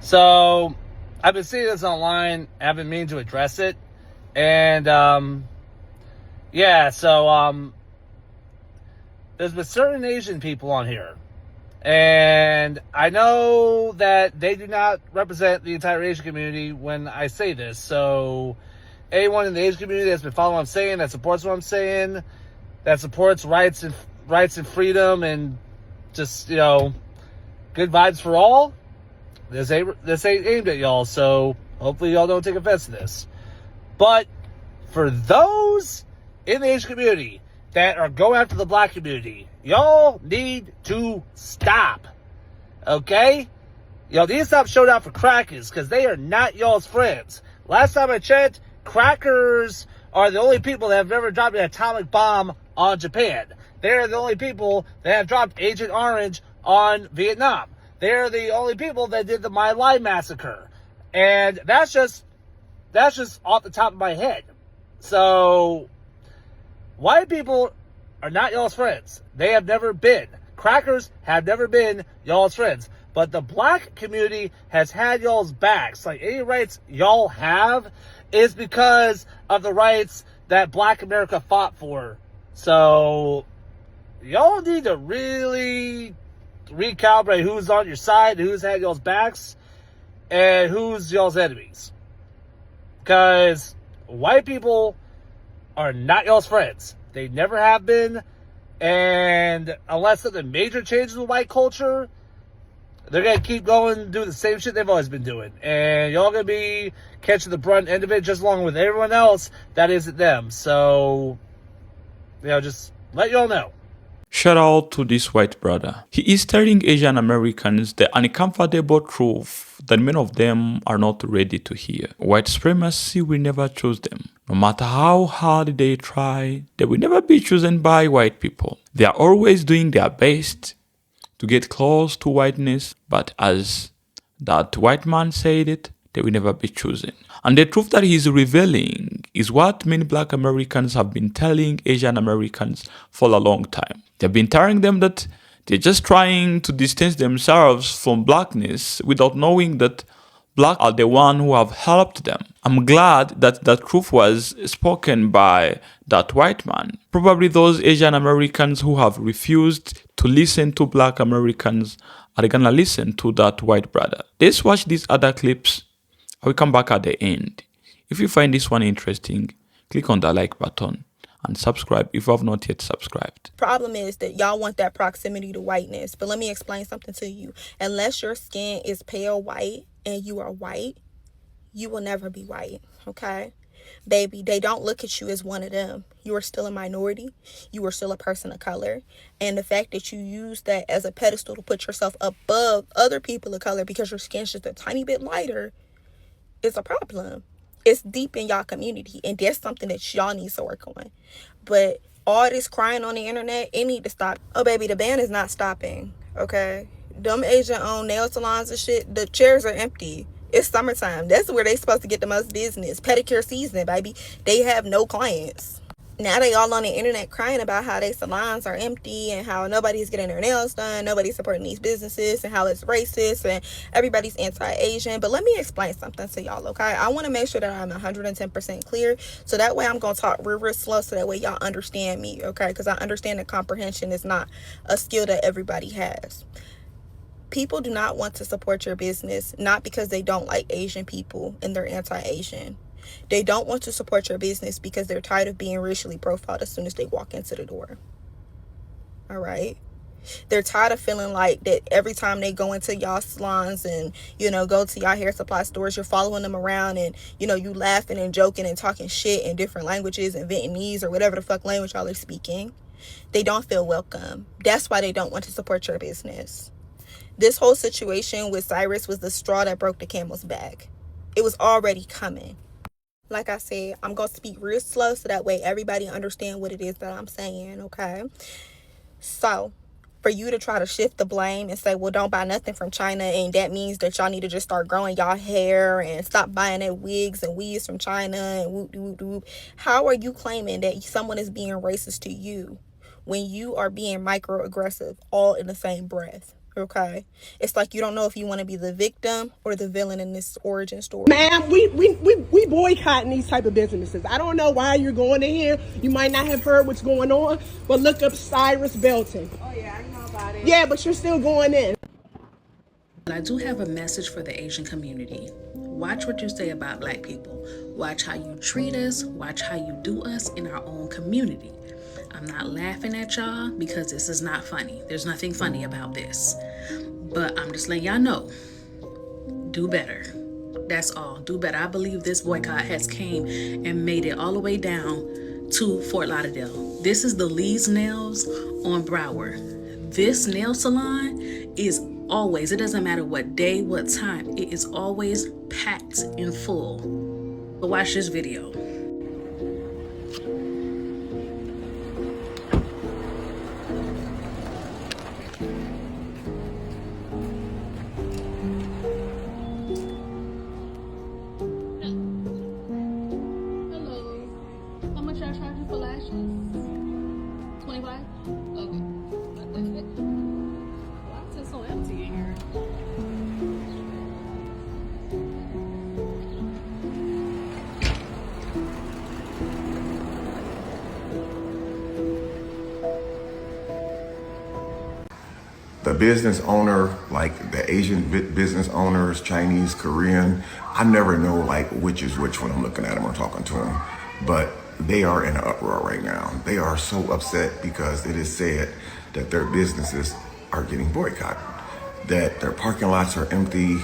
So I've been seeing this online. I've been meaning to address it. And yeah, so there's been certain Asian people on here. And I know that they do not represent the entire Asian community when I say this. So anyone in the Asian community that's been following what I'm saying, that supports what I'm saying, that supports rights and freedom and just, good vibes for all, this ain't aimed at y'all. So hopefully y'all don't take offense to this. But for those in the Asian community that are going after the black community, y'all need to stop. Okay? Y'all need to stop showing out for crackers, because they are not y'all's friends. Last time I checked, crackers are the only people that have never dropped an atomic bomb on Japan. They're the only people that have dropped Agent Orange on Vietnam. They're the only people that did the My Lai massacre. And that's just off the top of my head. So white people are not y'all's friends. They have never been. Crackers have never been y'all's friends. But the black community has had y'all's backs. Like, any rights y'all have is because of the rights that black America fought for. So y'all need to really recalibrate who's on your side, who's had y'all's backs, and who's y'all's enemies. Because white people are not y'all's friends. They never have been. And unless something major changes with white culture, they're going to keep going and do the same shit they've always been doing. And y'all going to be catching the brunt end of it just along with everyone else that isn't them. So, just let y'all know. Shout out to this white brother. He is telling Asian Americans the uncomfortable truth that many of them are not ready to hear. White supremacy will never choose them. No matter how hard they try, they will never be chosen by white people. They are always doing their best to get close to whiteness, but as that white man said it, they will never be chosen. And the truth that he's revealing is what many black Americans have been telling Asian Americans for a long time. They've been telling them that they're just trying to distance themselves from blackness without knowing that black are the one who have helped them. I'm glad that that truth was spoken by that white man. Probably those Asian Americans who have refused to listen to black Americans are gonna listen to that white brother. Let's watch these other clips. I will come back at the end. If you find this one interesting, click on the like button and subscribe if you have not yet subscribed. Problem is that y'all want that proximity to whiteness. But let me explain something to you. Unless your skin is pale white and you are white, you will never be white, okay? Baby, they don't look at you as one of them. You are still a minority. You are still a person of color. And the fact that you use that as a pedestal to put yourself above other people of color because your skin's just a tiny bit lighter is a problem. It's deep in y'all community, and that's something that y'all need to work on. But all this crying on the internet, it need to stop. Oh, baby, the ban is not stopping, okay? Them Asian-owned nail salons and shit, the chairs are empty. It's summertime. That's where they supposed to get the most business. Pedicure season, baby. They have no clients. Now they all on the internet crying about how their salons are empty and how nobody's getting their nails done, nobody's supporting these businesses, and how it's racist and everybody's anti-Asian. But let me explain something to y'all, okay? I want to make sure that I'm 110% clear, so that way I'm going to talk real slow so that way y'all understand me, okay? Because I understand that comprehension is not a skill that everybody has. People do not want to support your business, not because they don't like Asian people and they're anti-Asian. They don't want to support your business because they're tired of being racially profiled as soon as they walk into the door. All right? They're tired of feeling like that every time they go into y'all salons and, go to y'all hair supply stores, you're following them around and, you laughing and joking and talking shit in different languages and Vietnamese or whatever the fuck language y'all are speaking. They don't feel welcome. That's why they don't want to support your business. This whole situation with Cyrus was the straw that broke the camel's back. It was already coming. Like I said, I'm going to speak real slow so that way everybody understand what it is that I'm saying, okay? So, for you to try to shift the blame and say, well, don't buy nothing from China, and that means that y'all need to just start growing y'all hair and stop buying that wigs and weaves from China and whoop, whoop, whoop. How are you claiming that someone is being racist to you when you are being microaggressive all in the same breath? Okay, it's like you don't know if you want to be the victim or the villain in this origin story. Ma'am, we boycotting these type of businesses. I don't know why you're going in here. You might not have heard what's going on, but look up Cyrus Belton. Oh yeah, I know about it. Yeah, but you're still going in. But I do have a message for the Asian community. Watch what you say about Black people. Watch how you treat us. Watch how you do us in our own community. I'm not laughing at y'all because this is not funny. There's nothing funny about this. But I'm just letting y'all know, do better. That's all. Do better. I believe this boycott has came and made it all the way down to Fort Lauderdale. This is the Lee's Nails on Broward. This nail salon is always, it doesn't matter what day, what time, it is always packed in full. But watch this video. Hello. How much y'all charging for lashes? 25? Okay. Why is it so empty in here? The business owner, like the Asian business owners, Chinese, Korean, I never know like which is which when I'm looking at them or talking to them, but they are in an uproar right now. They are so upset because it is said that their businesses are getting boycotted, that their parking lots are empty,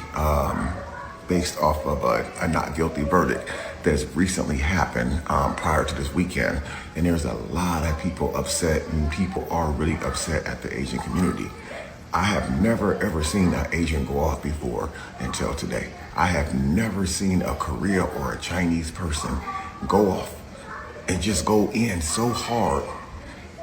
based off of a not guilty verdict that's recently happened prior to this weekend. And there's a lot of people upset, and people are really upset at the Asian community. I have never ever seen an Asian go off before until today. I have never seen a Korea or a Chinese person go off and just go in so hard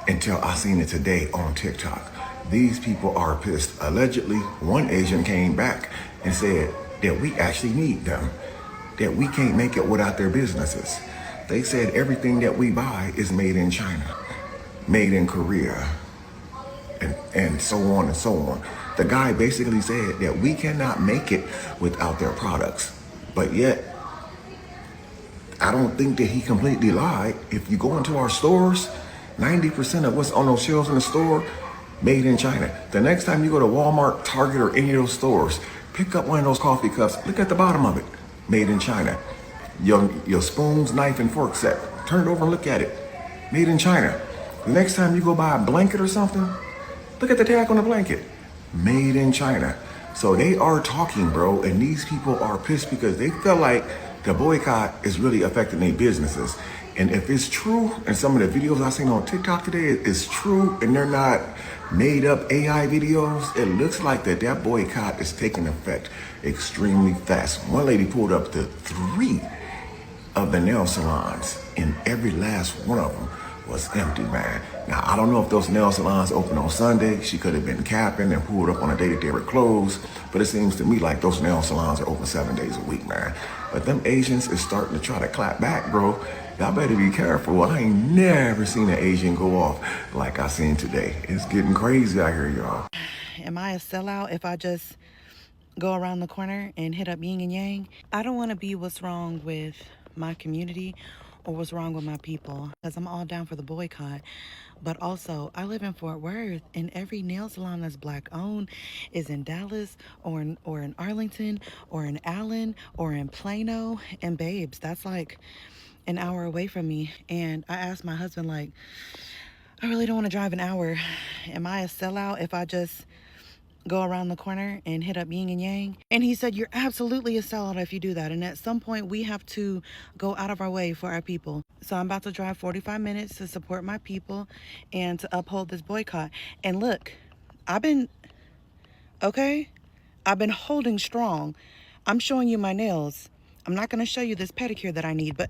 until I seen it today on TikTok. These people are pissed. Allegedly, one Asian came back and said that we actually need them, that we can't make it without their businesses. They said everything that we buy is made in China, made in Korea, and so on and so on. The guy basically said that we cannot make it without their products. But yet, I don't think that he completely lied. If you go into our stores, 90% of what's on those shelves in the store, made in China. The next time you go to Walmart, Target, or any of those stores, pick up one of those coffee cups, look at the bottom of it, made in China. Your spoons, knife, and fork set, turn it over and look at it, made in China. The next time you go buy a blanket or something, look at the tag on the blanket, made in China. So they are talking, bro, and these people are pissed because they feel like the boycott is really affecting their businesses. And if it's true, and some of the videos I've seen on TikTok today is true, and they're not made up AI videos, it looks like that boycott is taking effect extremely fast. One lady pulled up to 3 of the nail salons, and every last one of them was empty, man. Now, I don't know if those nail salons open on Sunday. She could have been capping and pulled up on a day that they were closed, but it seems to me like those nail salons are open 7 days a week, man. But them Asians is starting to try to clap back, bro. Y'all better be careful. I ain't never seen an Asian go off like I seen today. It's getting crazy out here, y'all. Am I a sellout if I just go around the corner and hit up yin and yang? I don't want to be what's wrong with my community or what's wrong with my people, because I'm all down for the boycott. But also, I live in Fort Worth, and every nail salon that's Black owned is in Dallas or in Arlington or in Allen or in Plano. And babes, that's like an hour away from me. And I asked my husband, like, I really don't want to drive an hour. Am I a sellout if I just go around the corner and hit up yin and yang? And he said, you're absolutely a sellout if you do that. And at some point we have to go out of our way for our people. So I'm about to drive 45 minutes to support my people and to uphold this boycott. And look, I've been holding strong. I'm showing you my nails. I'm not going to show you this pedicure that I need, but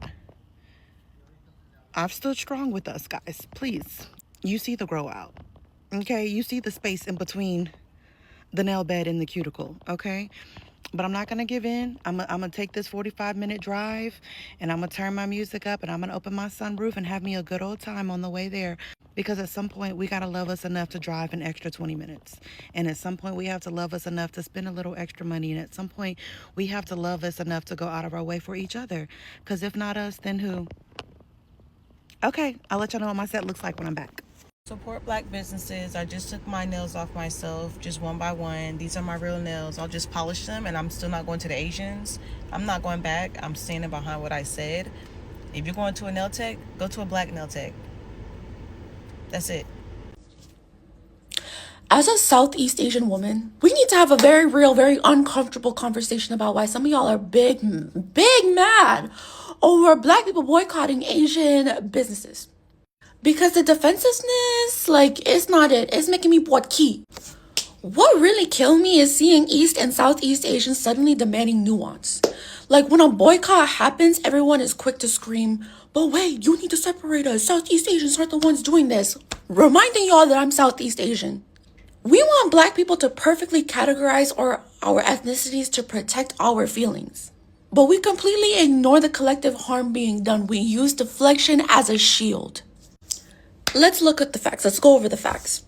I've stood strong with us, guys. Please. You see the grow out. Okay? You see the space in between the nail bed and the cuticle, okay? But I'm not gonna give in. I'm gonna take this 45-minute drive, and I'm gonna turn my music up, and I'm gonna open my sunroof and have me a good old time on the way there. Because at some point, we got to love us enough to drive an extra 20 minutes. And at some point, we have to love us enough to spend a little extra money. And at some point, we have to love us enough to go out of our way for each other. Because if not us, then who? Okay, I'll let y'all know what my set looks like when I'm back. Support black businesses. I just took my nails off myself, just one by one. These are my real nails. I'll just polish them, and I'm still not going to the Asians. I'm not going back. I'm standing behind what I said. If you're going to a nail tech, go to a black nail tech. That's it. As a Southeast Asian woman, we need to have a very real, very uncomfortable conversation about why some of y'all are big mad over black people boycotting Asian businesses. Because the defensiveness, it's not it. It's making me key. What really killed me is seeing East and Southeast Asians suddenly demanding nuance. Like when a boycott happens, everyone is quick to scream, but wait, you need to separate us. Southeast Asians aren't the ones doing this. Reminding y'all that I'm Southeast Asian. We want black people to perfectly categorize our ethnicities to protect our feelings. But we completely ignore the collective harm being done. We use deflection as a shield. Let's look at the facts. Let's go over the facts.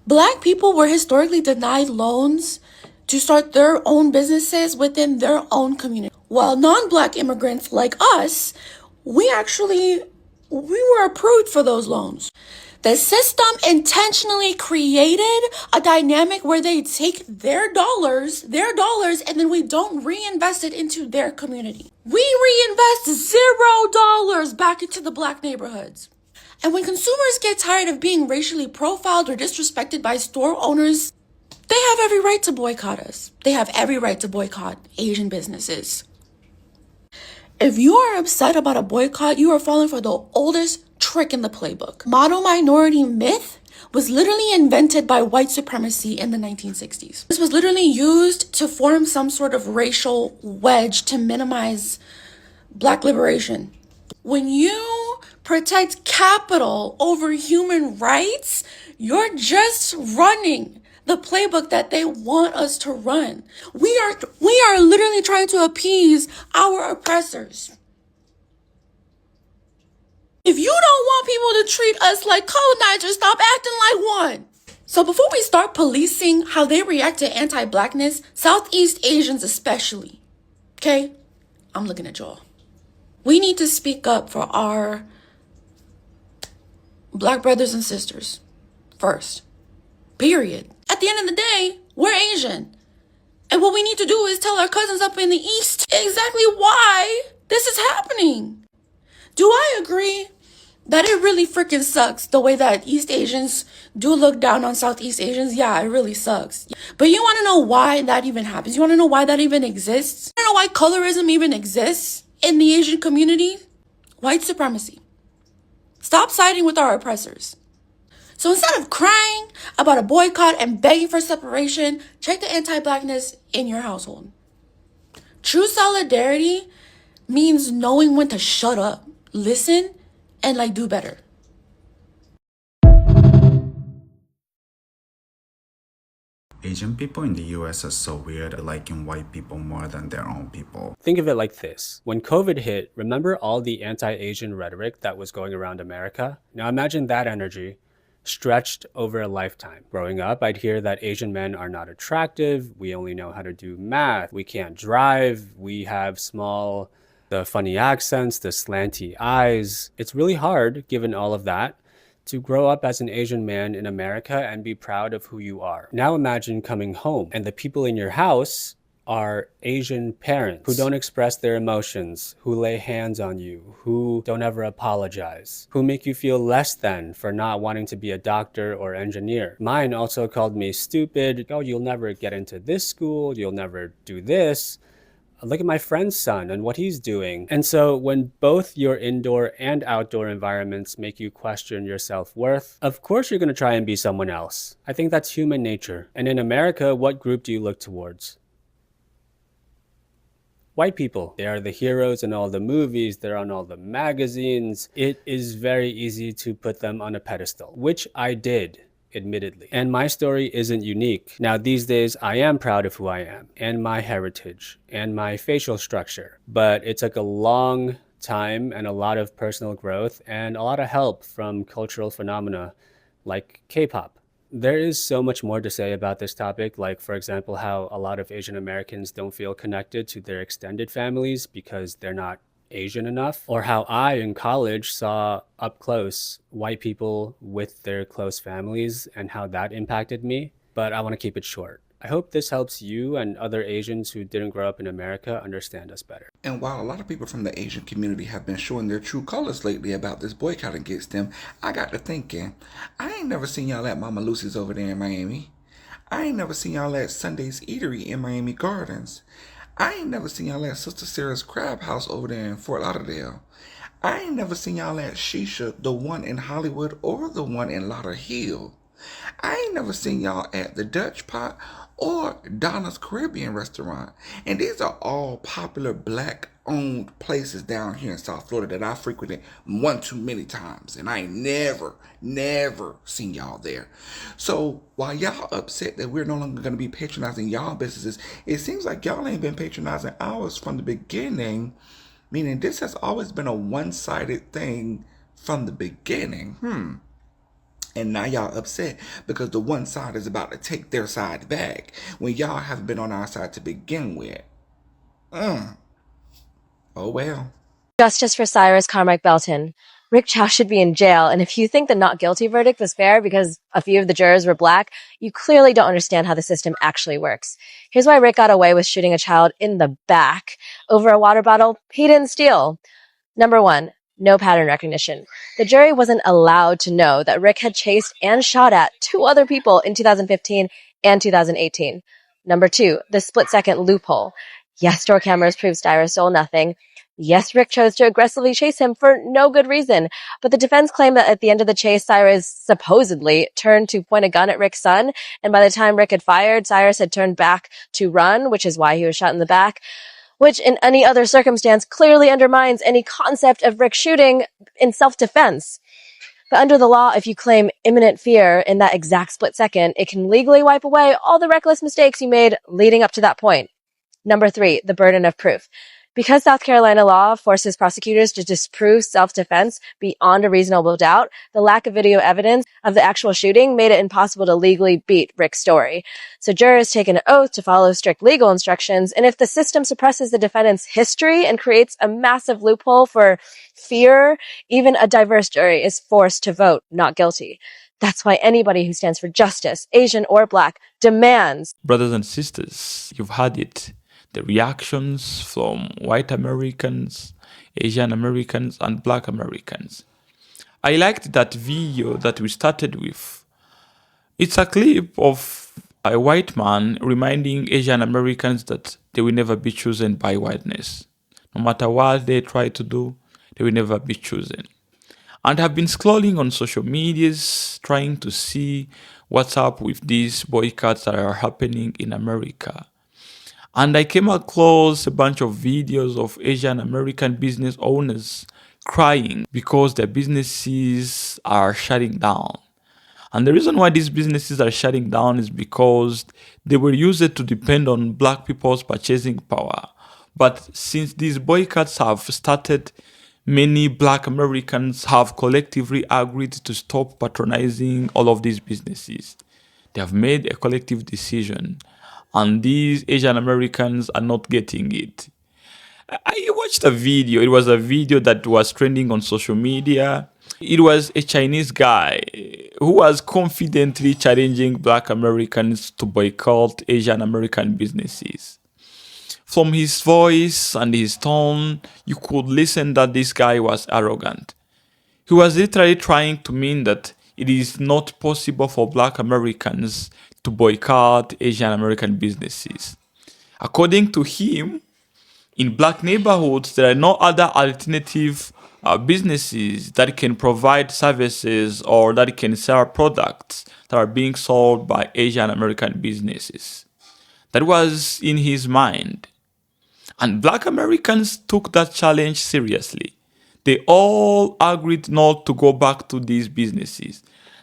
Black people were historically denied loans to start their own businesses within their own community. While non-black immigrants like us, we were approved for those loans. The system intentionally created a dynamic where they take their dollars, and then we don't reinvest it into their community. We reinvest $0 back into the black neighborhoods. And when consumers get tired of being racially profiled or disrespected by store owners, they have every right to boycott us. They have every right to boycott Asian businesses. If you are upset about a boycott, you are falling for the oldest trick in the playbook. Model minority myth was literally invented by white supremacy in the 1960s. This was literally used to form some sort of racial wedge to minimize black liberation. When you protect capital over human rights, you're just running the playbook that they want us to run. We are literally trying to appease our oppressors. If you don't want people to treat us like colonizers, stop acting like one. So before we start policing how they react to anti-blackness, Southeast Asians especially, okay? I'm looking at y'all. We need to speak up for our black brothers and sisters first, period. At the end of the day, we're Asian. And what we need to do is tell our cousins up in the East exactly why this is happening. Do I agree that it really freaking sucks the way that East Asians do look down on Southeast Asians? Yeah, it really sucks. But you want to know why that even happens? You want to know why that even exists? You want to know why colorism even exists in the Asian community? White supremacy. Stop siding with our oppressors. So instead of crying about a boycott and begging for separation, check the anti-blackness in your household. True solidarity means knowing when to shut up, listen, and do better. Asian people in the US are so weird, liking white people more than their own people. Think of it like this. When COVID hit, remember all the anti-Asian rhetoric that was going around America? Now imagine that energy stretched over a lifetime. Growing up, I'd hear that Asian men are not attractive, we only know how to do math, we can't drive, we have the funny accents, the slanty eyes. It's really hard, given all of that, to grow up as an Asian man in America and be proud of who you are. Now imagine coming home and the people in your house are Asian parents who don't express their emotions, who lay hands on you, who don't ever apologize, who make you feel less than for not wanting to be a doctor or engineer. Mine also called me stupid. Oh, you'll never get into this school, you'll never do this. Look at my friend's son and what he's doing. And so when both your indoor and outdoor environments make you question your self-worth, of course you're going to try and be someone else. I think that's human nature. And in America, what group do you look towards? White people. They are the heroes in all the movies, they're on all the magazines. It is very easy to put them on a pedestal, which I did, admittedly. And my story isn't unique. Now, these days, I am proud of who I am, and my heritage, and my facial structure. But it took a long time and a lot of personal growth and a lot of help from cultural phenomena like K-pop. There is so much more to say about this topic, like, for example, how a lot of Asian Americans don't feel connected to their extended families because they're not Asian enough, or how I in college saw up close white people with their close families and how that impacted me. But I want to keep it short. I hope this helps you and other Asians who didn't grow up in America understand us better. And while a lot of people from the Asian community have been showing their true colors lately about this boycott against them, I got to thinking, I ain't never seen y'all at Mama Lucy's over there in Miami. I ain't never seen y'all at Sunday's Eatery in Miami Gardens. I ain't never seen y'all at Sister Sarah's Crab House over there in Fort Lauderdale. I ain't never seen y'all at Shisha, the one in Hollywood or the one in Lauderhill. I ain't never seen y'all at the Dutch Pot or Donna's Caribbean Restaurant. And these are all popular black-owned places down here in South Florida that I frequented one too many times. And I ain't never seen y'all there. So while y'all upset that we're no longer going to be patronizing y'all businesses, it seems like y'all ain't been patronizing ours from the beginning. Meaning this has always been a one-sided thing from the beginning. And now y'all upset because the one side is about to take their side back when y'all haven't been on our side to begin with. Oh well. Justice for Cyrus Carmike Belton. Rick Chow should be in jail, and if you think the not guilty verdict was fair because a few of the jurors were black, you clearly don't understand how the system actually works. Here's why Rick got away with shooting a child in the back over a water bottle he didn't steal. Number one, no pattern recognition. The jury wasn't allowed to know that Rick had chased and shot at two other people in 2015 and 2018. Number two, the split-second loophole. Yes, store cameras proved Cyrus stole nothing. Yes, Rick chose to aggressively chase him for no good reason, but the defense claimed that at the end of the chase, Cyrus supposedly turned to point a gun at Rick's son, and by the time Rick had fired, Cyrus had turned back to run, which is why he was shot in the back, which in any other circumstance clearly undermines any concept of Rick shooting in self-defense. But under the law, if you claim imminent fear in that exact split second, it can legally wipe away all the reckless mistakes you made leading up to that point. Number three, the burden of proof. Because South Carolina law forces prosecutors to disprove self-defense beyond a reasonable doubt, the lack of video evidence of the actual shooting made it impossible to legally beat Rick's story. So jurors take an oath to follow strict legal instructions, and if the system suppresses the defendant's history and creates a massive loophole for fear, even a diverse jury is forced to vote not guilty. That's why anybody who stands for justice, Asian or black, demands. Brothers and sisters, you've heard it. The reactions from white Americans, Asian Americans, and black Americans. I liked that video that we started with. It's a clip of a white man reminding Asian Americans that they will never be chosen by whiteness. No matter what they try to do, they will never be chosen. And I've been scrolling on social medias trying to see what's up with these boycotts that are happening in America. And I came across a bunch of videos of Asian American business owners crying because their businesses are shutting down. And the reason why these businesses are shutting down is because they were used to depend on black people's purchasing power. But since these boycotts have started, many black Americans have collectively agreed to stop patronizing all of these businesses. They have made a collective decision, and these Asian Americans are not getting it. I watched a video. It was a video that was trending on social media. It was a Chinese guy who was confidently challenging black Americans to boycott Asian American businesses. From his voice and his tone, you could listen that this guy was arrogant. He was literally trying to mean that it is not possible for black Americans to boycott Asian American businesses. According to him, in black neighborhoods, there are no other alternative businesses that can provide services or that can sell products that are being sold by Asian American businesses. That was in his mind. And black Americans took that challenge seriously. They all agreed not to go back to these businesses,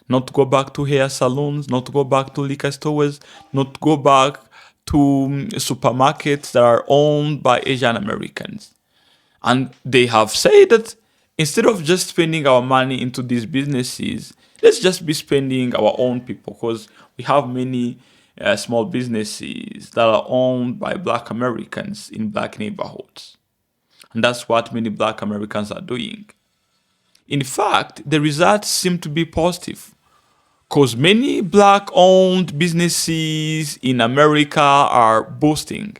not to go back to hair salons, not to go back to liquor stores, not to go back to supermarkets that are owned by Asian Americans. And they have said that instead of just spending our money into these businesses, let's just be spending our own people, because we have many small businesses that are owned by Black Americans in Black neighborhoods. And that's what many Black Americans are doing. In fact, the results seem to be positive, because many Black-owned businesses in America are boosting.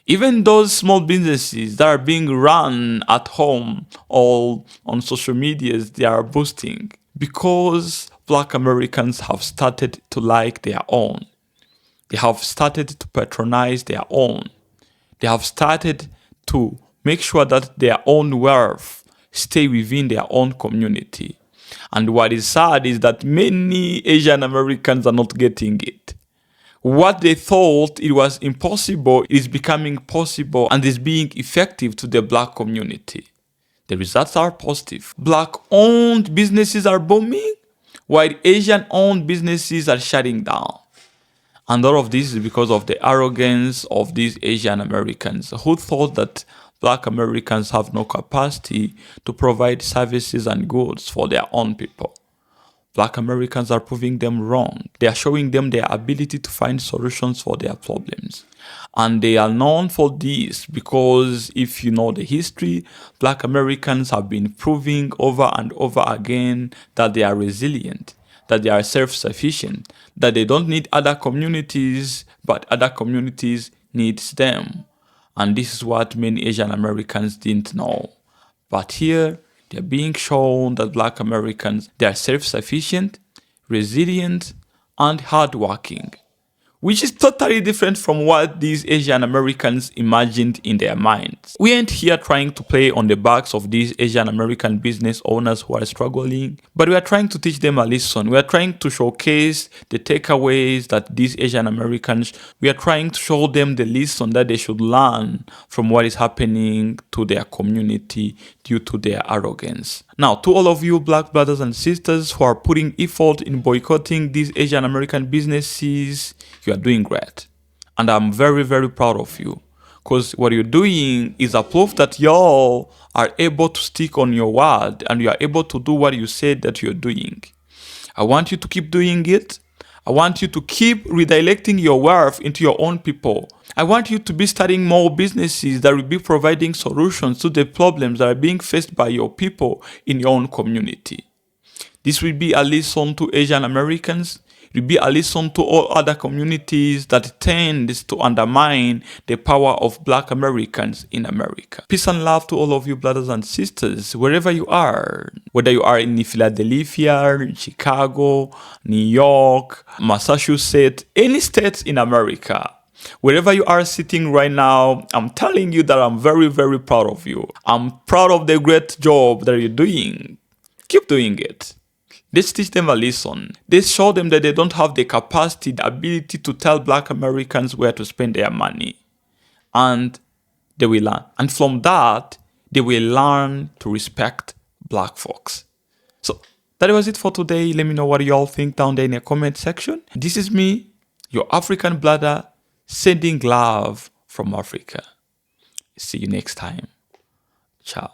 Even those small businesses that are being run at home or on social medias, they are boosting because Black Americans have started to like their own. They have started to patronize their own. They have started to make sure that their own wealth stay within their own community. And what is sad is that many Asian Americans are not getting it. What they thought it was impossible is becoming possible and is being effective to the Black community. The results are positive. Black-owned businesses are booming, while Asian-owned businesses are shutting down. And all of this is because of the arrogance of these Asian Americans who thought that Black Americans have no capacity to provide services and goods for their own people. Black Americans are proving them wrong. They are showing them their ability to find solutions for their problems. And they are known for this because if you know the history, Black Americans have been proving over and over again that they are resilient, that they are self-sufficient, that they don't need other communities, but other communities needs them. And this is what many Asian Americans didn't know. But here, they're being shown that Black Americans, they are self-sufficient, resilient, and hardworking, which is totally different from what these Asian Americans imagined in their minds. We ain't here trying to play on the backs of these Asian American business owners who are struggling, but we are trying to teach them a lesson. We are trying to showcase the takeaways that these Asian Americans, we are trying to show them the lesson that they should learn from what is happening to their community due to their arrogance. Now, to all of you Black brothers and sisters who are putting effort in boycotting these Asian American businesses, you are doing great. And I'm very, very proud of you. Because what you're doing is a proof that y'all are able to stick on your word and you are able to do what you said that you're doing. I want you to keep doing it. I want you to keep redirecting your wealth into your own people. I want you to be starting more businesses that will be providing solutions to the problems that are being faced by your people in your own community. This will be a lesson to Asian Americans. It will be a lesson to all other communities that tends to undermine the power of Black Americans in America. Peace and love to all of you brothers and sisters, wherever you are. Whether you are in Philadelphia, Chicago, New York, Massachusetts, any state in America. Wherever you are sitting right now, I'm telling you that I'm very, very proud of you. I'm proud of the great job that you're doing. Keep doing it. Let's teach them a lesson. Let's show them that they don't have the capacity, the ability to tell Black Americans where to spend their money. And they will learn. And from that, they will learn to respect Black folks. So that was it for today. Let me know what you all think down there in the comment section. This is me, your African brother, sending love from Africa. See you next time. Ciao.